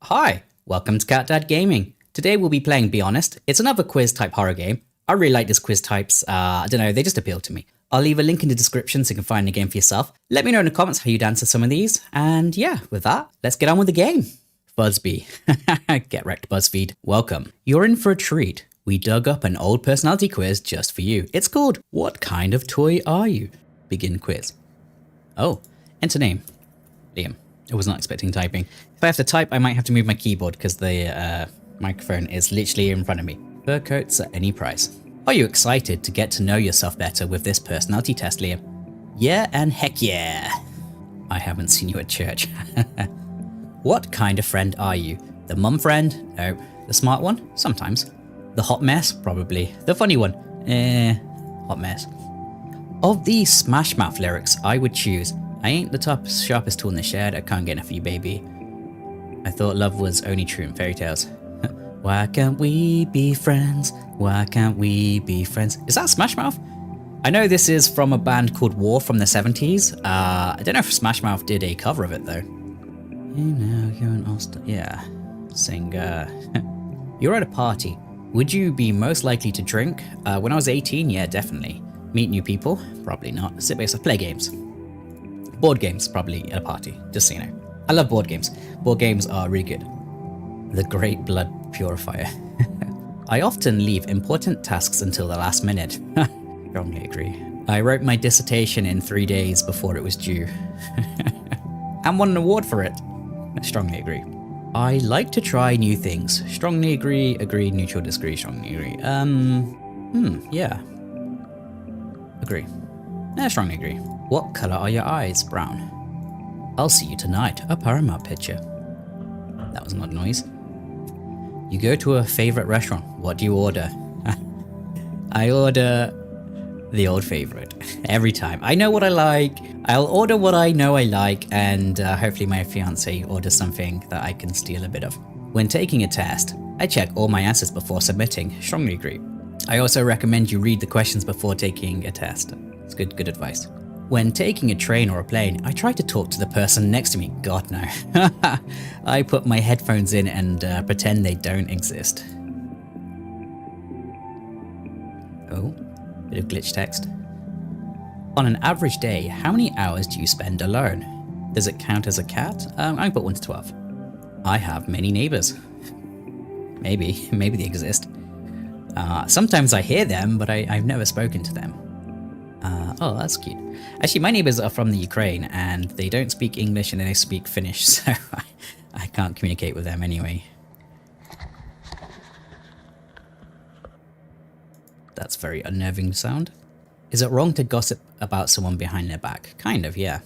Hi, welcome to Cat Dad Gaming. Today we'll be playing Be Honest. It's another quiz type horror game. I really like these quiz types. I don't know, they just appeal to me. I'll leave a link in the description so you can find the game for yourself. Let me know in the comments how you'd answer some of these. And yeah, with that, let's get on with the game. Buzzbee. Get wrecked, BuzzFeed. Welcome. You're in for a treat. We dug up an old personality quiz just for you. It's called What Kind of Toy Are You? Begin quiz. Oh, enter name. Liam. I was not expecting typing. If I have to type, I might have to move my keyboard because the microphone is literally in front of me. Fur coats at any price. Are you excited to get to know yourself better with this personality test, Liam? Yeah and heck yeah. I haven't seen you at church. What kind of friend are you? The mum friend? No. The smart one? Sometimes. The hot mess? Probably. The funny one? Hot mess. Of these Smash Mouth lyrics I would choose, I ain't the top sharpest tool in the shed, I can't get enough of you, baby. I thought love was only true in fairy tales. Why can't we be friends? Why can't we be friends? Is that Smash Mouth? I know this is from a band called War from the 70s. I don't know if Smash Mouth did a cover of it though. You know, you're an all-star. Yeah. Singer. You're at a party. Would you be most likely to drink? When I was 18, yeah, definitely. Meet new people? Probably not. Sit by yourself, play games. Board games, probably at a party, just so you know. I love board games. Board games are really good. The Great Blood Purifier. I often leave important tasks until the last minute. Strongly agree. I wrote my dissertation in 3 days before it was due. And won an award for it. Strongly agree. I like to try new things. Strongly agree, neutral, disagree, strongly agree. Yeah. Agree. Strongly agree. What colour are your eyes? Brown. I'll see you tonight. A Paramount picture. That was an odd noise. You go to a favourite restaurant. What do you order? I order the old favourite. Every time. I know what I like. I'll order what I know I like, and hopefully my fiance orders something that I can steal a bit of. When taking a test, I check all my answers before submitting. Strongly agree. I also recommend you read the questions before taking a test. It's good advice. When taking a train or a plane, I try to talk to the person next to me. God no. I put my headphones in and pretend they don't exist. Oh, bit of glitch text. On an average day, how many hours do you spend alone? Does it count as a cat? I put 1 to 12. I have many neighbours. Maybe they exist. Sometimes I hear them, but I've never spoken to them. Oh, that's cute. Actually, my neighbors are from the Ukraine and they don't speak English and they speak Finnish, so I can't communicate with them anyway. That's very unnerving sound. Is it wrong to gossip about someone behind their back? Kind of, yeah.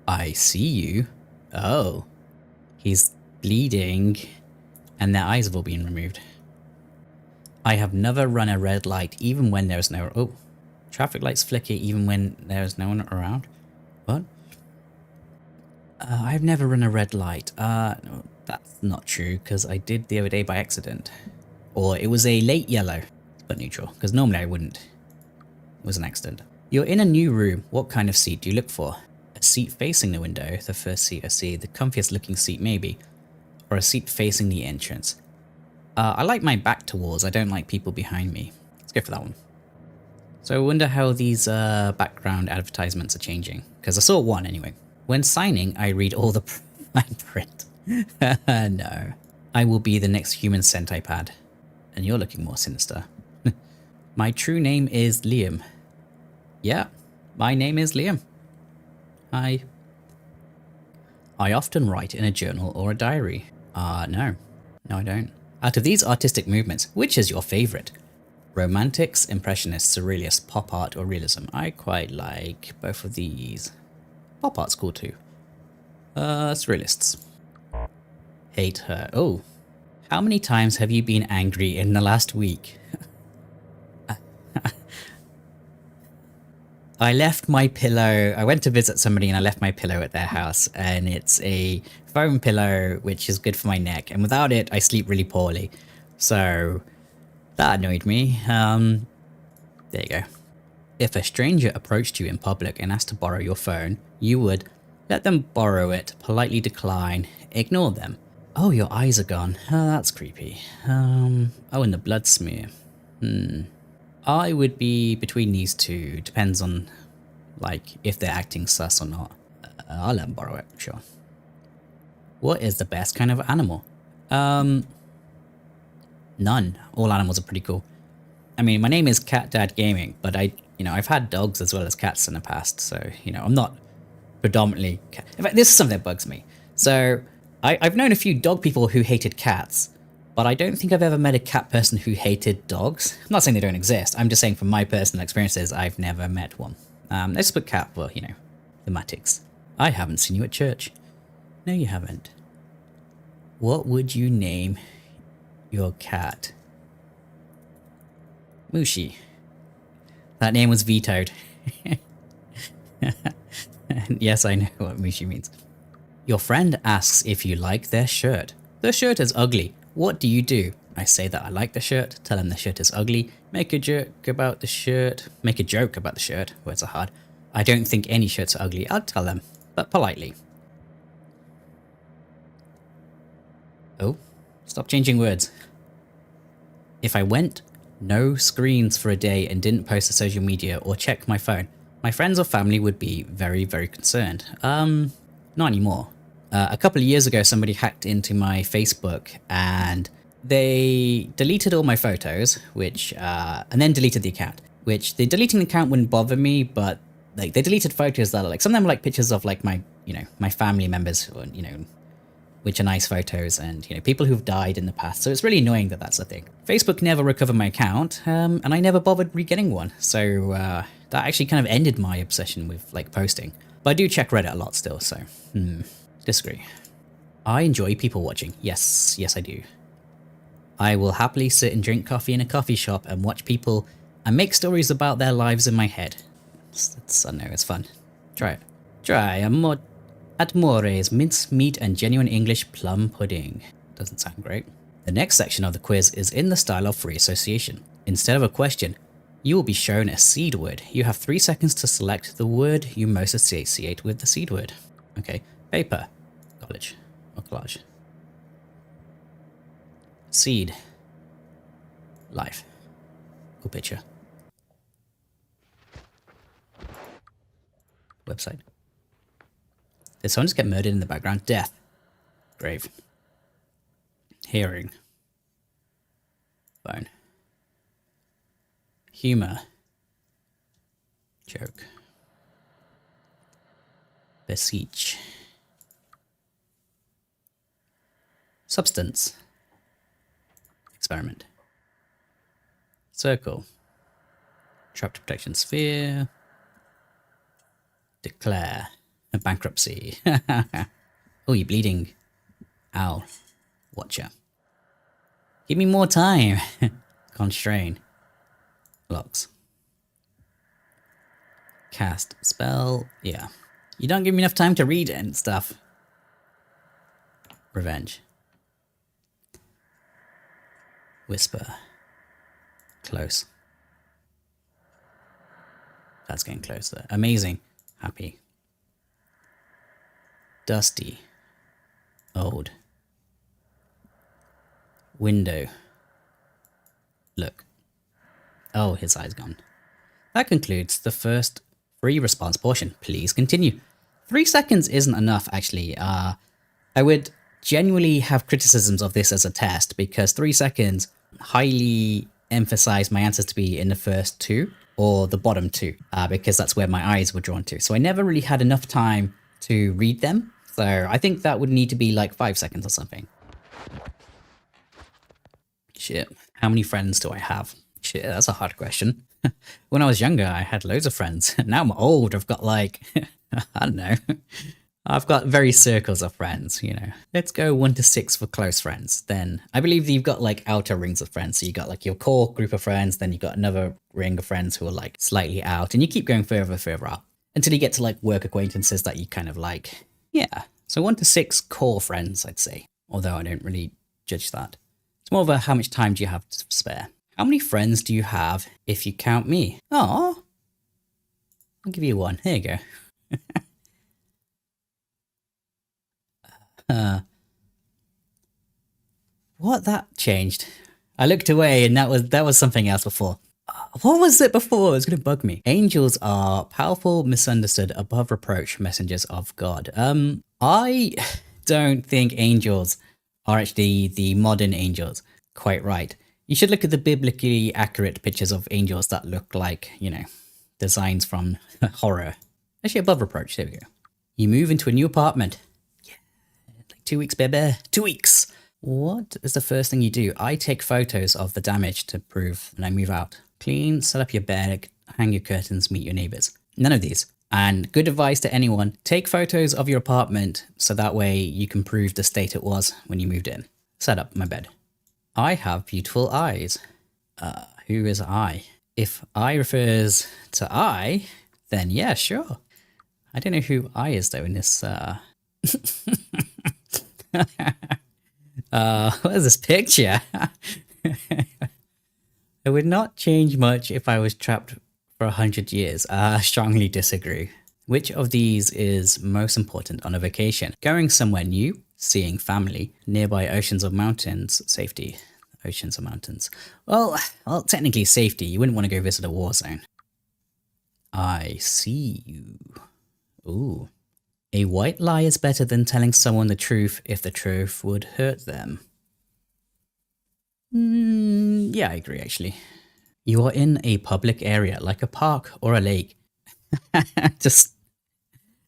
I see you. Oh. He's bleeding and their eyes have all been removed. I have never run a red light even when there's no... Oh. Traffic lights flicker even when there's no one around. What? I've never run a red light. No, that's not true, because I did the other day by accident. Or it was a late yellow, but neutral, because normally I wouldn't. It was an accident. You're in a new room. What kind of seat do you look for? A seat facing the window, the first seat I see, the comfiest looking seat maybe. Or a seat facing the entrance. I like my back to walls. I don't like people behind me. Let's go for that one. So I wonder how these background advertisements are changing, because I saw one anyway. When signing, I read all the fine print. No. I will be the next human Sentai pad. And you're looking more sinister. My true name is Liam. Yeah, my name is Liam. Hi. I often write in a journal or a diary. No. No, I don't. Out of these artistic movements, which is your favourite? Romantics, Impressionists, Surrealists, Pop Art or Realism? I quite like both of these. Pop Art's cool too. Surrealists. Hate her. Oh. How many times have you been angry in the last week? I left my pillow. I went to visit somebody and I left my pillow at their house, and it's a foam pillow which is good for my neck, and without it I sleep really poorly. So that annoyed me. There you go. If a stranger approached you in public and asked to borrow your phone, you would let them borrow it, politely decline, ignore them. Oh, your eyes are gone. Oh, that's creepy. Oh, and the blood smear. I would be between these two. Depends on, like, if they're acting sus or not. I'll let them borrow it, sure. What is the best kind of animal? None. All animals are pretty cool. I mean, my name is Cat Dad Gaming, but I've had dogs as well as cats in the past, so, I'm not predominantly cat. In fact, this is something that bugs me. So, I've known a few dog people who hated cats, but I don't think I've ever met a cat person who hated dogs. I'm not saying they don't exist. I'm just saying from my personal experiences, I've never met one. Let's put cat for, thematics. I haven't seen you at church. No, you haven't. What would you name your cat? Mushi. That name was vetoed. Yes, I know what Mushi means. Your friend asks if you like their shirt. The shirt is ugly. What do you do? I say that I like the shirt, tell him the shirt is ugly, make a joke about the shirt. Make a joke about the shirt. Words are hard. I don't think any shirts are ugly. I'll tell them, but politely. Oh, stop changing words. If I went no screens for a day and didn't post to social media or check my phone, my friends or family would be very, very concerned. Not anymore. A couple of years ago, somebody hacked into my Facebook and they deleted all my photos, and then deleted the account, which the deleting the account wouldn't bother me, but like they deleted photos that are like, some of them were like pictures of like my family members, or, which are nice photos, and people who've died in the past. So it's really annoying that that's a thing. Facebook never recovered my account, and I never bothered re-getting one. So that actually kind of ended my obsession with like posting. But I do check Reddit a lot still, so disagree. I enjoy people watching. Yes, I do. I will happily sit and drink coffee in a coffee shop and watch people and make stories about their lives in my head. I know, it's fun. Try it. Try at More's mince meat and genuine English plum pudding. Doesn't sound great. The next section of the quiz is in the style of free association. Instead of a question, you will be shown a seed word. You have 3 seconds to select the word you most associate with the seed word. Okay, paper, college, or collage. Seed, life, cool picture. Website. Did someone just get murdered in the background? Death. Grave. Hearing. Phone. Humor. Joke. Beseech. Substance. Experiment. Circle. Trapped protection sphere. Declare. A bankruptcy. Oh, you're bleeding. Owl. Watcher. Give me more time. Constrain. Locks. Cast. Spell. Yeah. You don't give me enough time to read it and stuff. Revenge. Whisper. Close. That's getting closer. Amazing. Happy. Dusty. Old. Window. Look. Oh, his eye's gone. That concludes the first free response portion. Please continue. 3 seconds isn't enough, actually. I would genuinely have criticisms of this as a test, because 3 seconds highly emphasize my answers to be in the first 2 or the bottom 2, because that's where my eyes were drawn to. So I never really had enough time to read them. So I think that would need to be like 5 seconds or something. Shit. How many friends do I have? Shit, that's a hard question. When I was younger, I had loads of friends. Now I'm old, I've got like, I don't know. I've got very circles of friends, Let's go 1 to 6 for close friends. Then I believe that you've got like outer rings of friends. So you got like your core group of friends, then you got another ring of friends who are like slightly out, and you keep going further out until you get to like work acquaintances that you kind of like. Yeah. So 1 to 6 core friends, I'd say. Although I don't really judge that. It's more of a how much time do you have to spare. How many friends do you have if you count me? Oh, I'll give you 1. Here you go. what? That changed. I looked away and that was something else before. What was it before? It's gonna bug me. Angels are powerful, misunderstood, above reproach messengers of God. I don't think angels are actually the modern angels. Quite right. You should look at the biblically accurate pictures of angels that look like, you know, designs from horror. Actually, above reproach. There we go. You move into a new apartment. Yeah, like 2 weeks, baby. 2 weeks. What is the first thing you do? I take photos of the damage to prove when I move out. Clean, set up your bed, hang your curtains, meet your neighbors. None of these. And good advice to anyone, take photos of your apartment so that way you can prove the state it was when you moved in. Set up my bed. I have beautiful eyes. Who is I? If I refers to I, then yeah, sure. I don't know who I is though in this, what is this picture? I would not change much if I was trapped for 100 years. I strongly disagree. Which of these is most important on a vacation? Going somewhere new, seeing family, nearby oceans or mountains, safety. Oceans or mountains. Well, technically safety. You wouldn't want to go visit a war zone. I see you. Ooh. A white lie is better than telling someone the truth if the truth would hurt them. Yeah, I agree actually. You are in a public area like a park or a lake. Just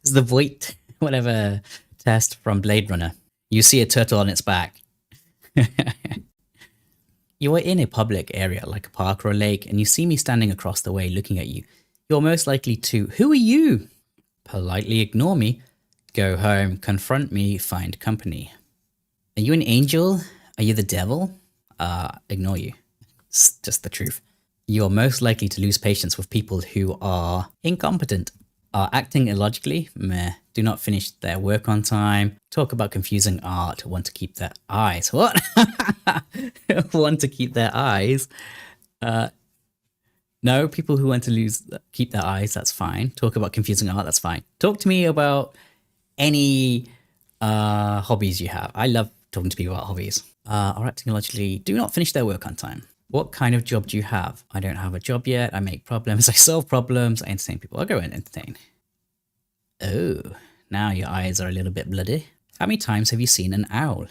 the Voight, whatever test from Blade Runner. You see a turtle on its back. You are in a public area like a park or a lake and you see me standing across the way looking at you. You're most likely to, who are you? Politely ignore me, go home, confront me, find company. Are you an angel? Are you the devil? Ignore you. It's just the truth. You are most likely to lose patience with people who are incompetent, are acting illogically, meh, do not finish their work on time, talk about confusing art, want to keep their eyes. What? Want to keep their eyes? No, people who want to keep their eyes, that's fine. Talk about confusing art, that's fine. Talk to me about any hobbies you have. I love talking to people about hobbies. Are acting illogically, do not finish their work on time. What kind of job do you have? I don't have a job yet. I make problems. I solve problems. I entertain people. I'll go and entertain. Oh, now your eyes are a little bit bloody. How many times have you seen an owl?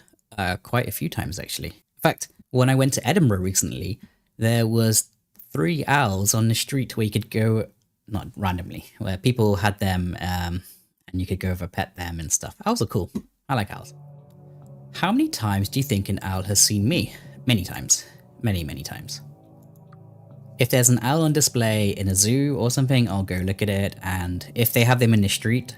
Quite a few times, actually. In fact, when I went to Edinburgh recently, there was 3 owls on the street where you could go, not randomly, where people had them and you could go over pet them and stuff. Owls are cool. I like owls. How many times do you think an owl has seen me? Many times. Many, many times. If there's an owl on display in a zoo or something, I'll go look at it. And if they have them in the street,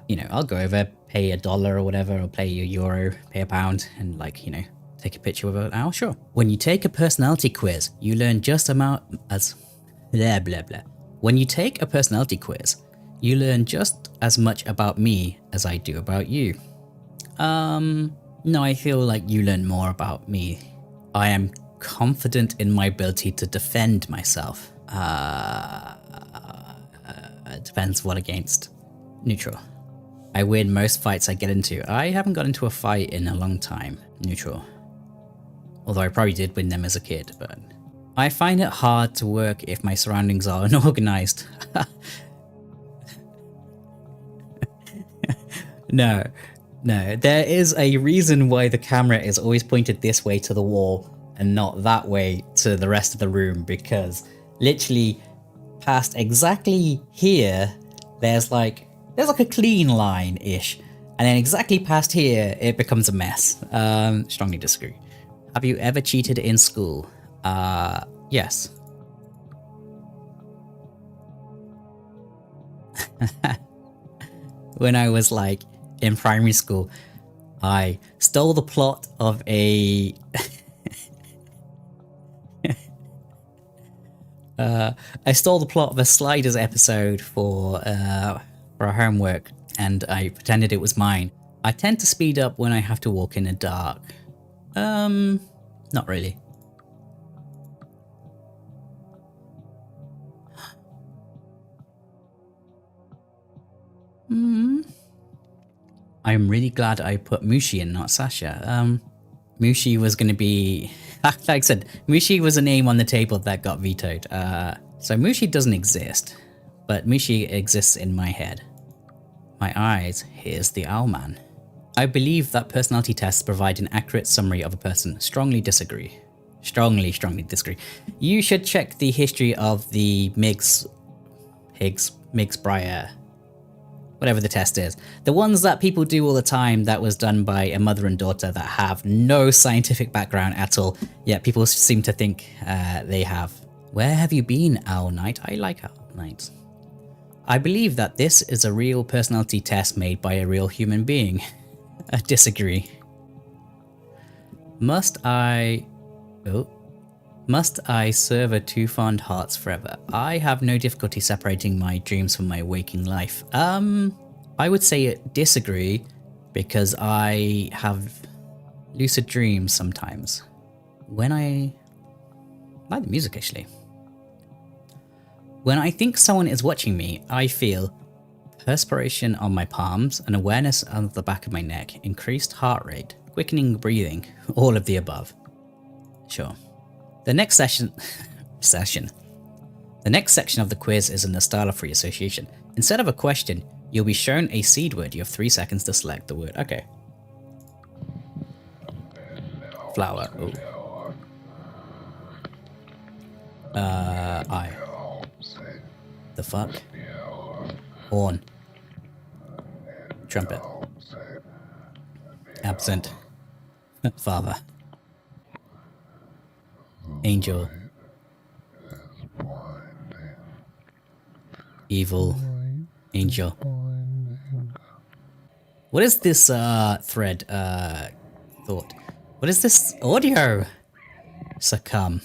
you know, I'll go over, pay $1 or whatever, or pay €1, pay £1, and like, you know, take a picture with an owl, sure. When you take a personality quiz, you learn just amount as blah, blah, blah. When you take a personality quiz, you learn just as much about me as I do about you. No, I feel like you learn more about me. I am confident in my ability to defend myself. Depends what against. Neutral. I win most fights I get into. I haven't got into a fight in a long time. Neutral. Although I probably did win them as a kid, but... I find it hard to work if my surroundings are unorganized. No, there is a reason why the camera is always pointed this way to the wall and not that way to the rest of the room, because literally past exactly here, there's like a clean line-ish, and then exactly past here, it becomes a mess. Strongly disagree. Have you ever cheated in school? Yes. When I was like in primary school, I stole the plot of a I stole the plot of a Sliders episode for our homework, and I pretended it was mine. I tend to speed up when I have to walk in the dark. Not really. I'm really glad I put Mushi in, not Sasha. Mushi was going to be... Like I said, Mushi was a name on the table that got vetoed. So Mushi doesn't exist, but Mushi exists in my head. My eyes, here's the Owlman. I believe that personality tests provide an accurate summary of a person. Strongly disagree. Strongly disagree. You should check the history of the Miggs-Breyer, whatever the test is. The ones that people do all the time that was done by a mother and daughter that have no scientific background at all, yet people seem to think they have. Where have you been, Owl Knight? I like Owl Knights. I believe that this is a real personality test made by a real human being. I disagree. Must I serve two fond hearts forever? I have no difficulty separating my dreams from my waking life. I would say disagree, because I have lucid dreams sometimes. I like the music actually. When I think someone is watching me, I feel perspiration on my palms, an awareness of the back of my neck, increased heart rate, quickening breathing, all of the above. Sure. The next section of the quiz is in the style of free association. Instead of a question, you'll be shown a seed word. You have 3 seconds to select the word. Okay. Flower. Oh. I. The fuck? Horn. Trumpet. Absent. Father. Angel. Evil. Angel. What is this thread thought? What is this audio? Succumb.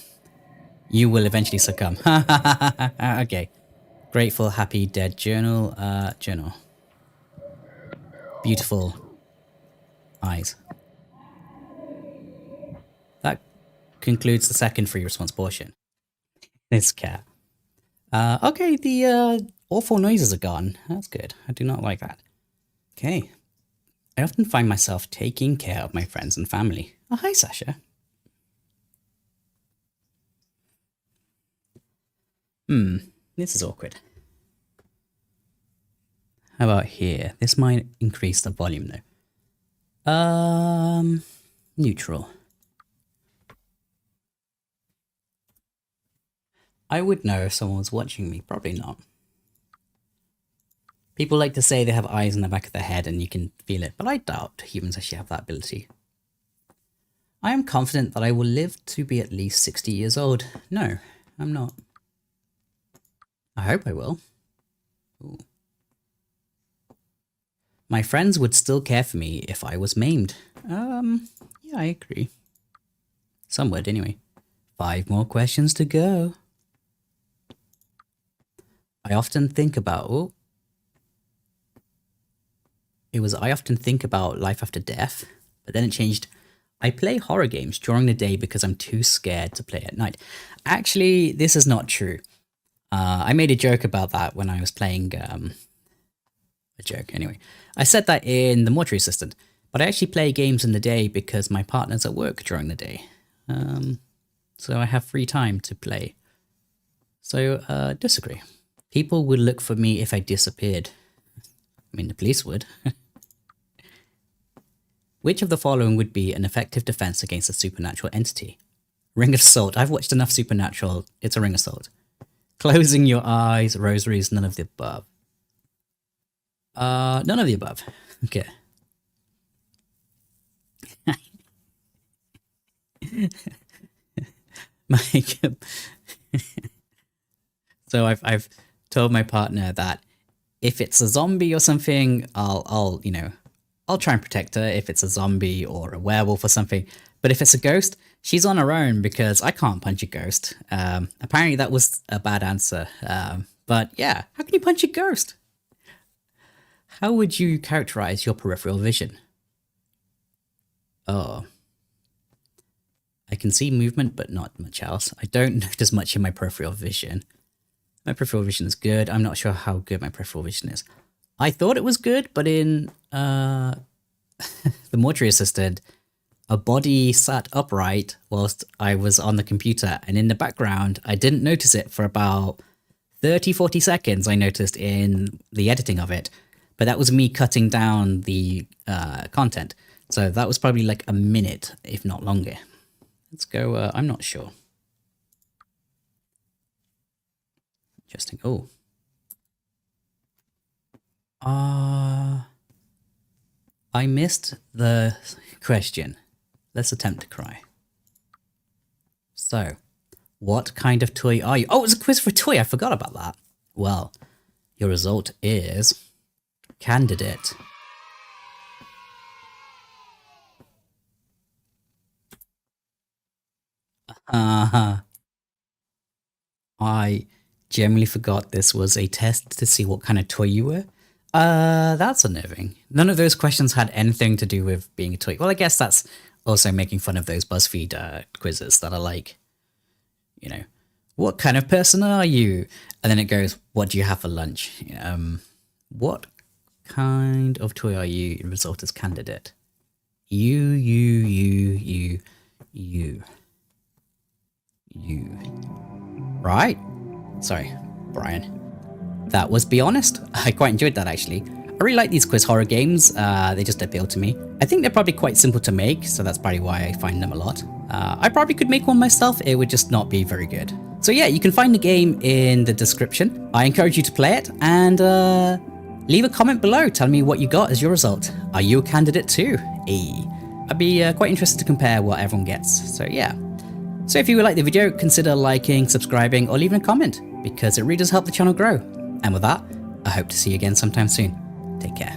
You will eventually succumb. Okay. Grateful, happy, dead, journal, journal. Beautiful eyes. That concludes the second free response portion. This cat. Okay, the awful noises are gone. That's good. I do not like that. Okay. I often find myself taking care of my friends and family. Oh, hi, Sasha. This is awkward. How about here? This might increase the volume though. Neutral. I would know if someone was watching me. Probably not. People like to say they have eyes in the back of their head and you can feel it, but I doubt humans actually have that ability. I am confident that I will live to be at least 60 years old. No, I'm not. I hope I will. Ooh. My friends would still care for me if I was maimed. Yeah, I agree. Some would, anyway. 5 more questions to go. I often think about... I often think about life after death, but then it changed. I play horror games during the day because I'm too scared to play at night. Actually, this is not true. I made a joke about that when I was playing... a joke, anyway. I said that in The Mortuary Assistant, but I actually play games in the day because my partner's at work during the day. So I have free time to play. So, disagree. People would look for me if I disappeared. I mean, the police would. Which of the following would be an effective defense against a supernatural entity? Ring of Salt. I've watched enough Supernatural. It's a Ring of Salt. Closing your eyes, rosaries, none of the above. None of the above. Okay. So I've told my partner that if it's a zombie or something, I'll try and protect her if it's a zombie or a werewolf or something. But if it's a ghost, she's on her own because I can't punch a ghost. Apparently that was a bad answer. But yeah, how can you punch a ghost? How would you characterize your peripheral vision? Oh. I can see movement, but not much else. I don't notice much in my peripheral vision. My peripheral vision is good. I'm not sure how good my peripheral vision is. I thought it was good, but in The Mortuary Assistant, a body sat upright whilst I was on the computer, and in the background, I didn't notice it for about 30-40 seconds. I noticed in the editing of it, but that was me cutting down the content. So that was probably like a minute, if not longer. Let's go, I'm not sure. Interesting. Oh. I missed the question. Let's attempt to cry. So, what kind of toy are you? Oh, it's a quiz for a toy. I forgot about that. Well, your result is candidate. I genuinely forgot this was a test to see what kind of toy you were. That's unnerving. None of those questions had anything to do with being a toy. Well, I guess that's also making fun of those BuzzFeed quizzes that are like, you know, what kind of person are you? And then it goes, what do you have for lunch? What kind of toy are you? Result as candidate. You. Right? Sorry, Brian. That was Be Honest. I quite enjoyed that actually. I really like these quiz horror games. They just appeal to me. I think they're probably quite simple to make, so that's probably why I find them a lot. I probably could make one myself, it would just not be very good. So yeah, you can find the game in the description. I encourage you to play it, and leave a comment below telling me what you got as your result. Are you a candidate too? I'd be quite interested to compare what everyone gets, so yeah. So if you like the video, consider liking, subscribing, or leaving a comment, because it really does help the channel grow. And with that, I hope to see you again sometime soon. Take care.